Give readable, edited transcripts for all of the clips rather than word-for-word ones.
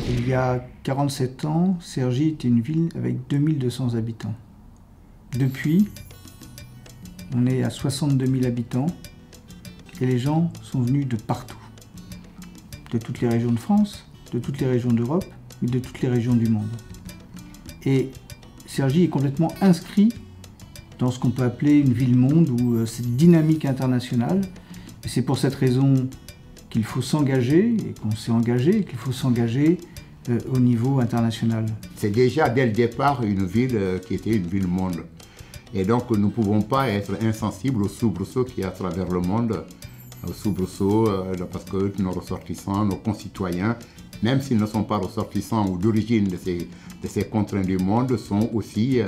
Il y a 47 ans, Cergy était une ville avec 2200 habitants. Depuis, on est à 62 000 habitants et les gens sont venus de partout. De toutes les régions de France, de toutes les régions d'Europe et de toutes les régions du monde. Et Cergy est complètement inscrit dans ce qu'on peut appeler une ville-monde ou cette dynamique internationale. Et c'est pour cette raison qu'il faut s'engager, et qu'on s'est engagé, et qu'il faut s'engager au niveau international. C'est déjà dès le départ une ville qui était une ville-monde. Et donc nous ne pouvons pas être insensibles aux soubresauts qu'il y a à travers le monde, aux soubresauts parce que nos ressortissants, nos concitoyens, même s'ils ne sont pas ressortissants ou d'origine de ces contrées du monde, sont aussi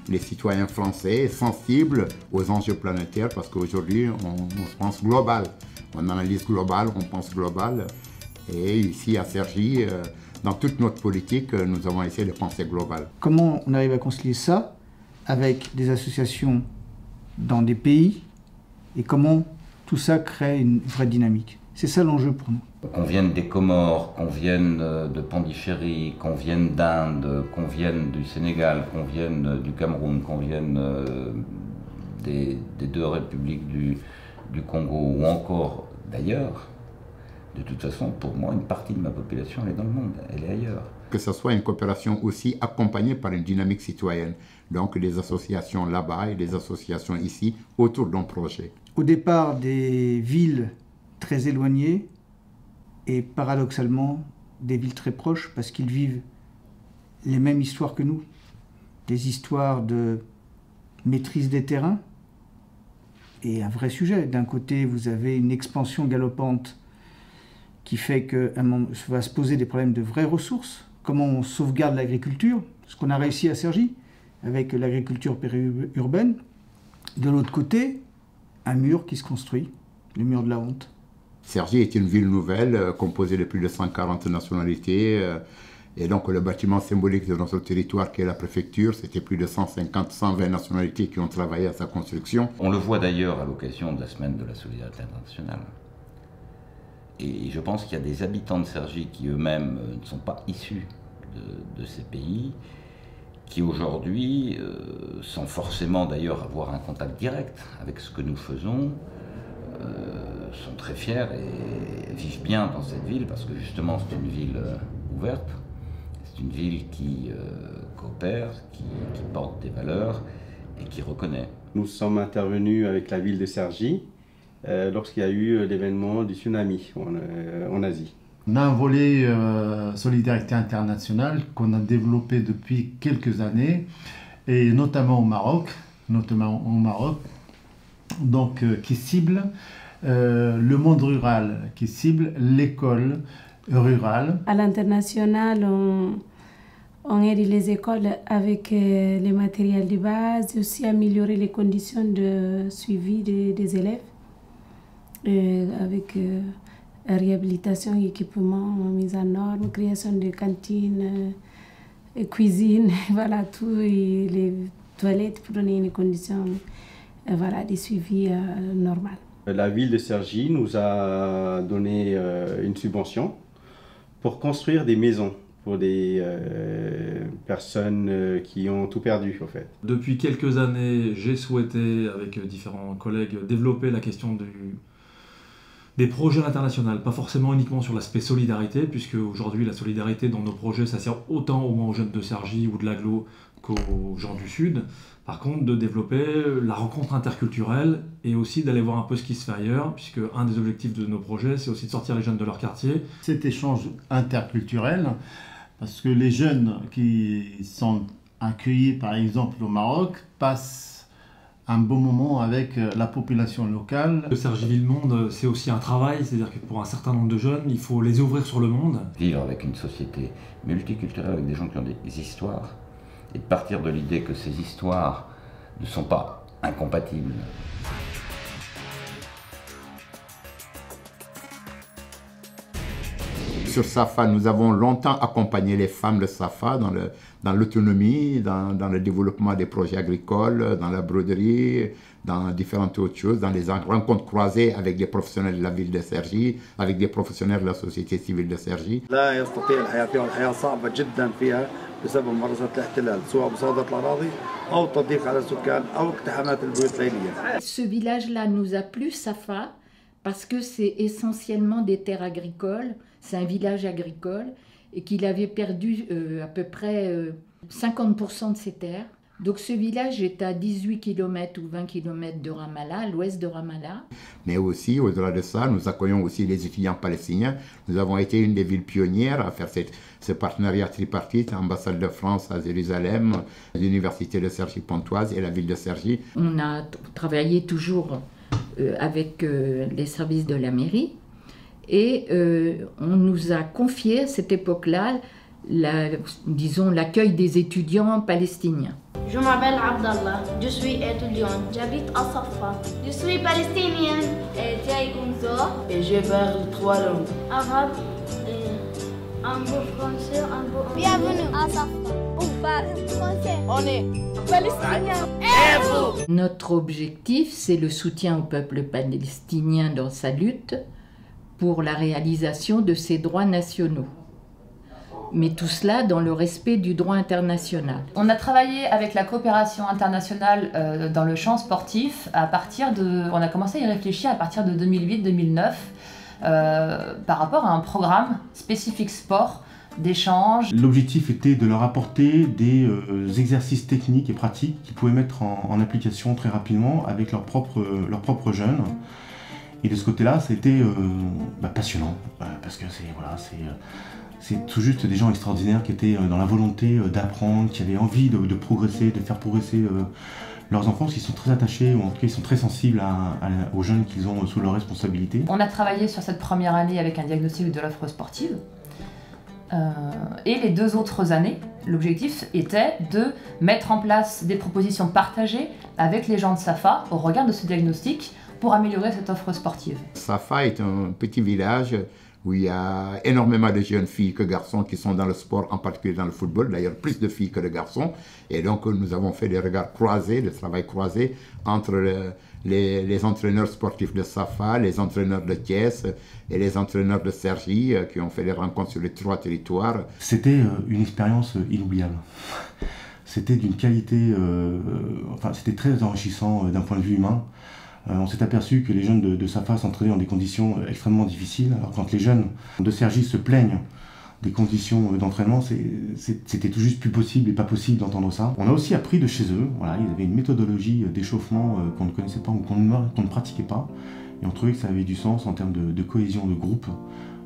les citoyens français sensibles aux enjeux planétaires parce qu'aujourd'hui on pense global. On analyse global, on pense global. Et ici à Cergy, dans toute notre politique, nous avons essayé de penser global. Comment on arrive à concilier ça avec des associations dans des pays et comment tout ça crée une vraie dynamique? C'est ça l'enjeu pour nous. Qu'on vienne des Comores, qu'on vienne de Pondichéry, qu'on vienne d'Inde, qu'on vienne du Sénégal, qu'on vienne du Cameroun, qu'on vienne des deux républiques du Congo ou encore d'ailleurs, de toute façon, pour moi, une partie de ma population, elle est dans le monde, elle est ailleurs. Que ce soit une coopération aussi accompagnée par une dynamique citoyenne, donc des associations là-bas et des associations ici autour d'un projet. Au départ, des villes très éloignées et paradoxalement des villes très proches parce qu'ils vivent les mêmes histoires que nous. Des histoires de maîtrise des terrains et un vrai sujet. D'un côté, vous avez une expansion galopante qui fait que va se poser des problèmes de vraies ressources. Comment on sauvegarde l'agriculture, ce qu'on a réussi à Cergy avec l'agriculture périurbaine. De l'autre côté, un mur qui se construit, le mur de la honte. Cergy est une ville nouvelle composée de plus de 140 nationalités. Et donc le bâtiment symbolique de notre territoire qui est la préfecture, c'était plus de 150-120 nationalités qui ont travaillé à sa construction. On le voit d'ailleurs à l'occasion de la semaine de la solidarité internationale. Et je pense qu'il y a des habitants de Cergy qui eux-mêmes ne sont pas issus de ces pays, qui aujourd'hui, sans forcément d'ailleurs avoir un contact direct avec ce que nous faisons, sont très fiers et vivent bien dans cette ville parce que justement c'est une ville ouverte, c'est une ville qui coopère, qui porte des valeurs et qui reconnaît. Nous sommes intervenus avec la ville de Cergy lorsqu'il y a eu l'événement du tsunami en Asie. On a un volet solidarité internationale qu'on a développé depuis quelques années, et notamment au Maroc, donc qui cible le monde rural, qui cible l'école rurale. À l'international, on aide les écoles avec les matériels de base, aussi améliorer les conditions de suivi des élèves avec réhabilitation, équipement, mise en norme, création de cantines, cuisine, voilà tout, et les toilettes pour donner une condition de suivi normal. La ville de Cergy nous a donné une subvention pour construire des maisons pour des personnes qui ont tout perdu, en fait. Depuis quelques années, j'ai souhaité, avec différents collègues, développer la question des projets internationaux, pas forcément uniquement sur l'aspect solidarité, puisque aujourd'hui la solidarité dans nos projets, ça sert autant aux jeunes de Cergy ou de l'Agglo qu'aux gens du Sud. Par contre, de développer la rencontre interculturelle et aussi d'aller voir un peu ce qui se fait ailleurs, puisque un des objectifs de nos projets, c'est aussi de sortir les jeunes de leur quartier. Cet échange interculturel, parce que les jeunes qui sont accueillis par exemple au Maroc passent un bon moment avec la population locale. Le Cergy Ville-Monde, c'est aussi un travail, c'est-à-dire que pour un certain nombre de jeunes, il faut les ouvrir sur le monde. Vivre avec une société multiculturelle, avec des gens qui ont des histoires, et de partir de l'idée que ces histoires ne sont pas incompatibles. Sur SAFA, nous avons longtemps accompagné les femmes de SAFA dans l'autonomie, dans le développement des projets agricoles, dans la broderie, dans différentes autres choses, dans les rencontres croisées avec des professionnels de la ville de Cergy, avec des professionnels de la société civile de Cergy. لا يستطيع الحياة فيها والحياة صعبة جدا فيها بسبب ممارسة الاحتلال سواء مصادرة الأراضي أو التضييق على السكان أو اقتحامات البيوت ليليا. Ce village-là nous a plu, Safa, parce que c'est essentiellement des terres agricoles, c'est un village agricole, et qu'il avait perdu à peu près 50% de ses terres. Donc ce village est à 18 km ou 20 km de Ramallah, à l'ouest de Ramallah. Mais aussi, au-delà de ça, nous accueillons aussi les étudiants palestiniens. Nous avons été une des villes pionnières à faire ce partenariat tripartite, l'ambassade de France à Jérusalem, l'université de Cergy-Pontoise et la ville de Cergy. On a travaillé toujours avec les services de la mairie et on nous a confié à cette époque-là, disons, l'accueil des étudiants palestiniens. Je m'appelle Abdallah, je suis étudiante, j'habite à Safa. Je suis palestinienne et et je parle 3 langues. Arabe, un peu français, un peu anglais. Bienvenue à Safa. On parle français. On est palestiniens. Et vous? Notre objectif, c'est le soutien au peuple palestinien dans sa lutte pour la réalisation de ses droits nationaux. Mais tout cela dans le respect du droit international. On a travaillé avec la coopération internationale dans le champ sportif on a commencé à y réfléchir à partir de 2008-2009 par rapport à un programme spécifique sport d'échange. L'objectif était de leur apporter des exercices techniques et pratiques qu'ils pouvaient mettre en application très rapidement avec leurs propres jeunes. Et de ce côté-là, c'était passionnant parce que c'est tout juste des gens extraordinaires qui étaient dans la volonté d'apprendre, qui avaient envie de progresser, de faire progresser leurs enfants, qui sont très attachés, ou en tout cas ils sont très sensibles aux jeunes qu'ils ont sous leur responsabilité. On a travaillé sur cette première année avec un diagnostic de l'offre sportive. Et les 2 autres années, l'objectif était de mettre en place des propositions partagées avec les gens de Safa au regard de ce diagnostic pour améliorer cette offre sportive. Safa est un petit village où il y a énormément de jeunes filles que garçons qui sont dans le sport, en particulier dans le football, d'ailleurs plus de filles que de garçons. Et donc nous avons fait des regards croisés, le travail croisé entre les entraîneurs sportifs de Safa, les entraîneurs de Thiès et les entraîneurs de Cergy qui ont fait des rencontres sur les 3 territoires. C'était une expérience inoubliable. C'était d'une qualité, c'était très enrichissant d'un point de vue humain. On s'est aperçu que les jeunes de Safa s'entraînaient dans des conditions extrêmement difficiles. Alors quand les jeunes de Cergy se plaignent des conditions d'entraînement, c'était tout juste plus possible et pas possible d'entendre ça. On a aussi appris de chez eux. Voilà, ils avaient une méthodologie d'échauffement qu'on ne connaissait pas ou qu'on ne pratiquait pas. Et on trouvait que ça avait du sens en termes de cohésion de groupe.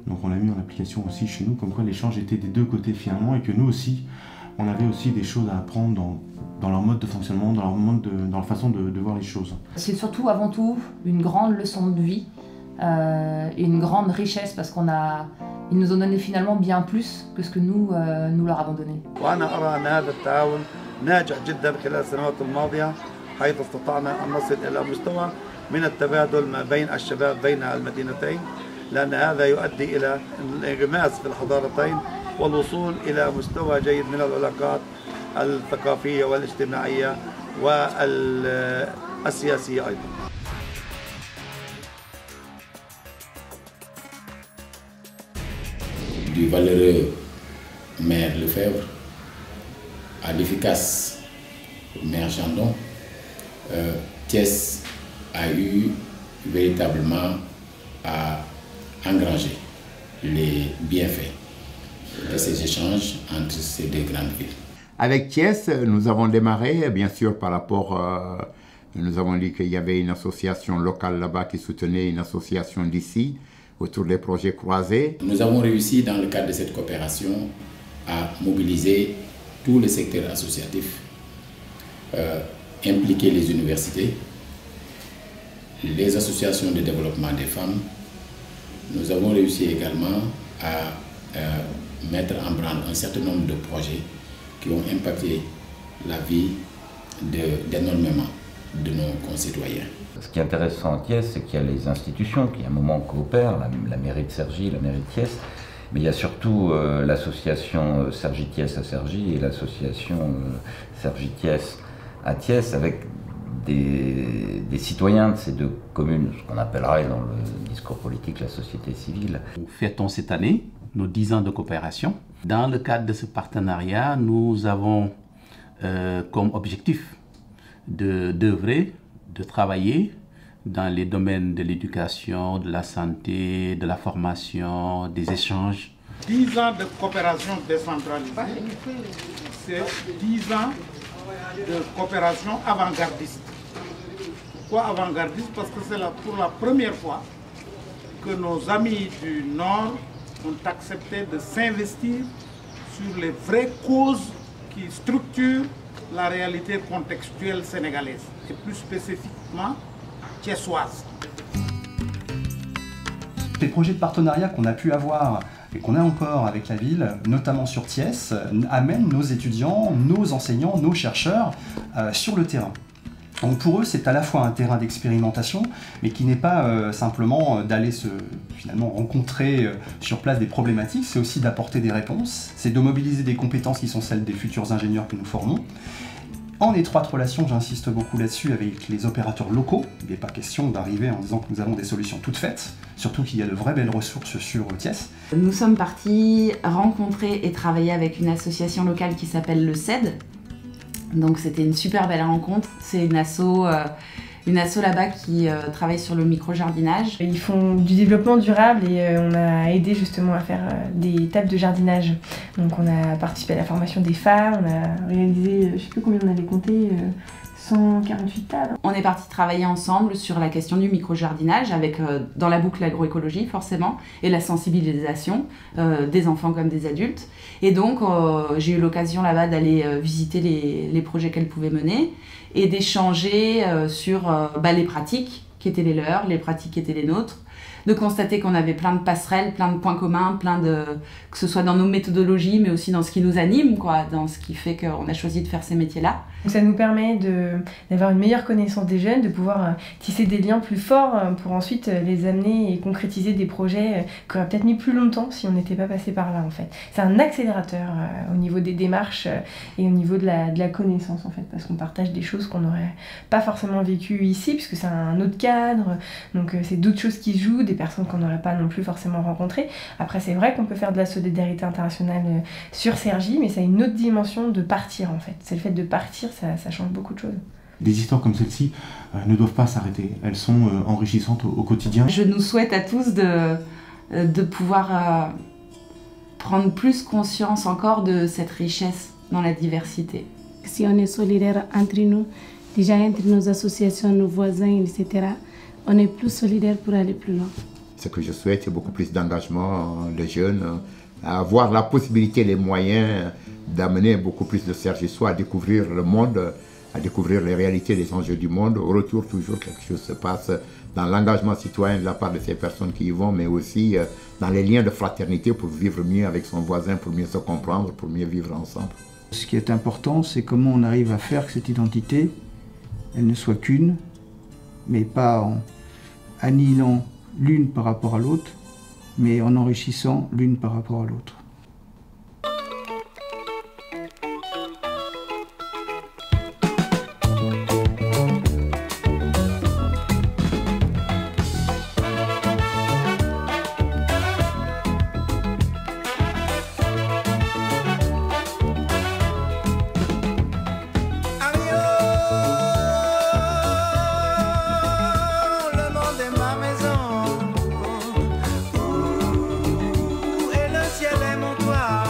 Donc on l'a mis en application aussi chez nous, comme quoi l'échange était des 2 côtés finalement, et que nous aussi, on avait aussi des choses à apprendre dans leur mode de fonctionnement, dans leur façon de voir les choses. C'est surtout, avant tout, une grande leçon de vie et une grande richesse parce qu'ils nous ont donné finalement bien plus que ce que nous leur avons donné. وأنا أرى أن هذا التعاون ناجح جدا خلال السنوات الماضية حيث استطعنا أن نصل إلى مستوى من التبادل ما بين الشباب بين المدينتين لأن هذا يؤدي إلى الانغماس في الحضارتين والوصول إلى مستوى جيد من العلاقات الثقافية والاجتماعية والسياسية أيضا. Du valeureux maire Lefebvre à l'efficace maire Chandon, Thiès a eu véritablement à engranger les bienfaits de ces échanges entre ces 2 grandes villes. Avec Thiès, nous avons démarré, bien sûr, par rapport, nous avons dit qu'il y avait une association locale là-bas qui soutenait une association d'ici, autour des projets croisés. Nous avons réussi, dans le cadre de cette coopération, à mobiliser tous les secteurs associatifs, impliquer les universités, les associations de développement des femmes. Nous avons réussi également à mettre en branle un certain nombre de projets qui ont impacté la vie d'énormément de nos concitoyens. Ce qui est intéressant à Thiès, c'est qu'il y a les institutions qui à un moment coopèrent, la mairie de Cergy, la mairie de Thiès, mais il y a surtout l'association Cergy-Thiès à Cergy et l'association Cergy-Thiès à Thiès, avec des citoyens de ces deux communes, ce qu'on appellerait dans le discours politique la société civile. Nous fêtons cette année nos 10 ans de coopération. Dans le cadre de ce partenariat, nous avons comme objectif d'œuvrer, de travailler dans les domaines de l'éducation, de la santé, de la formation, des échanges. 10 ans de coopération décentralisée, c'est 10 ans de coopération avant-gardiste. Pourquoi avant-gardiste? Parce que c'est pour la première fois que nos amis du Nord ont accepté de s'investir sur les vraies causes qui structurent la réalité contextuelle sénégalaise, et plus spécifiquement thiessoise. Les projets de partenariat qu'on a pu avoir et qu'on a encore avec la ville, notamment sur Thiès, amènent nos étudiants, nos enseignants, nos chercheurs sur le terrain. Donc pour eux, c'est à la fois un terrain d'expérimentation, mais qui n'est pas simplement d'aller finalement rencontrer sur place des problématiques, c'est aussi d'apporter des réponses, c'est de mobiliser des compétences qui sont celles des futurs ingénieurs que nous formons, en étroite relation, j'insiste beaucoup là-dessus, avec les opérateurs locaux. Il n'est pas question d'arriver en disant que nous avons des solutions toutes faites, surtout qu'il y a de vraies belles ressources sur Thiès. Nous sommes partis rencontrer et travailler avec une association locale qui s'appelle le CED. Donc c'était une super belle rencontre. C'est une asso là-bas qui travaille sur le micro-jardinage. Ils font du développement durable et on a aidé justement à faire des tables de jardinage. Donc on a participé à la formation des femmes, on a réalisé, je ne sais plus combien on avait compté, 148 tables. On est parti travailler ensemble sur la question du micro-jardinage avec dans la boucle l'agroécologie forcément et la sensibilisation des enfants comme des adultes. Et donc j'ai eu l'occasion là-bas d'aller visiter les projets qu'elle pouvait mener et d'échanger sur les pratiques qui étaient les leurs, les pratiques qui étaient les nôtres, de constater qu'on avait plein de passerelles, plein de points communs, que ce soit dans nos méthodologies, mais aussi dans ce qui nous anime, quoi, dans ce qui fait qu'on a choisi de faire ces métiers-là. Ça nous permet d'avoir une meilleure connaissance des jeunes, de pouvoir tisser des liens plus forts pour ensuite les amener et concrétiser des projets qui auraient peut-être mis plus longtemps si on n'était pas passé par là, en fait. C'est un accélérateur au niveau des démarches et au niveau de la connaissance, en fait, parce qu'on partage des choses qu'on n'aurait pas forcément vécues ici, puisque c'est un autre cadre, donc c'est d'autres choses qui se jouent, des personnes qu'on n'aurait pas non plus forcément rencontrées. Après, c'est vrai qu'on peut faire de la solidarité internationale sur Cergy, mais ça a une autre dimension de partir, en fait. C'est le fait de partir, ça change beaucoup de choses. Des histoires comme celle-ci ne doivent pas s'arrêter. Elles sont enrichissantes au quotidien. Je nous souhaite à tous de pouvoir prendre plus conscience encore de cette richesse dans la diversité. Si on est solidaire entre nous, déjà entre nos associations, nos voisins, etc., on est plus solidaires pour aller plus loin. Ce que je souhaite, c'est beaucoup plus d'engagement des jeunes, à avoir la possibilité, les moyens d'amener beaucoup plus de Cergy-Sois à découvrir le monde, à découvrir les réalités des enjeux du monde. Au retour, toujours quelque chose se passe dans l'engagement citoyen de la part de ces personnes qui y vont, mais aussi dans les liens de fraternité pour vivre mieux avec son voisin, pour mieux se comprendre, pour mieux vivre ensemble. Ce qui est important, c'est comment on arrive à faire que cette identité, elle ne soit qu'une, mais pas en annihilant l'une par rapport à l'autre, mais en enrichissant l'une par rapport à l'autre. Et le ciel est mon toit.